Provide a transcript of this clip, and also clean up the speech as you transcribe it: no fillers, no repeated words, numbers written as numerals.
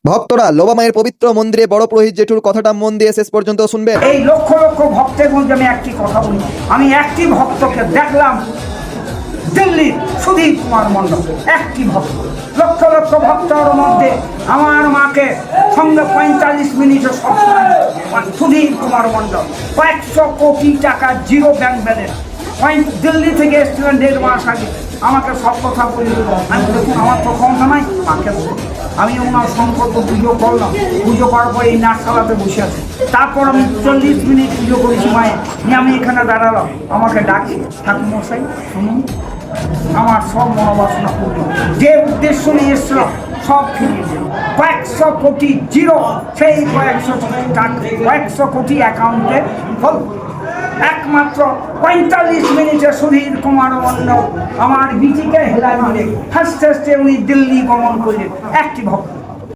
ভক্তরা লোবা মায়ের পবিত্র মন্দিরে বড় পুরোহিত জেঠুর কথাটা মন দিয়ে শেষ পর্যন্ত শুনবে। এই লক্ষ লক্ষ ভক্তের মধ্যে আমি একটি কথা বলি, আমি একটি ভক্তকে দেখলাম দিল্লির সুধীর কুমার মণ্ডল, একটি ভক্ত। লক্ষ লক্ষ ভক্তর মধ্যে আমার মাকে সঙ্গে 45 মিনিটে সবসময় সুধীর কুমার মণ্ডল, কয়েকশো কোটি টাকা জিরো ব্যাংক ব্যালেন্স, দিল্লি থেকে এসেছিলেন 1.5 মাস আগে, আমাকে সব কথা বলে দিল। আমি দেখুন আমার তো ক্ষমতা নাই, মাকে বলুন। আমি ওনার সংকল্প পুজো করলাম, পুজো করার পর এই নাটশালাতে বসে আছে। তারপর আমি 40 মিনিট পুজো করেছি মায়ের নিয়ে, আমি এখানে দাঁড়ালাম, আমাকে ডাকি ঠাকুর মশাই শুনুন, আমার সব মনোবাসনা পূর্ণ, যে উদ্দেশ্য নিয়ে এসেছিলাম সব ফিরিয়ে দিল। কয়েকশো কোটি জিরো, সেই কয়েকশো কোটি অ্যাকাউন্টে হল। একমাত্র 45 মিনিটে সুধীর কুমার মণ্ডল আমার বিটিকে হেলায় দিলে হাসতে হাসতে উনি দিল্লি গমন করলেন, একটি ভক্ত।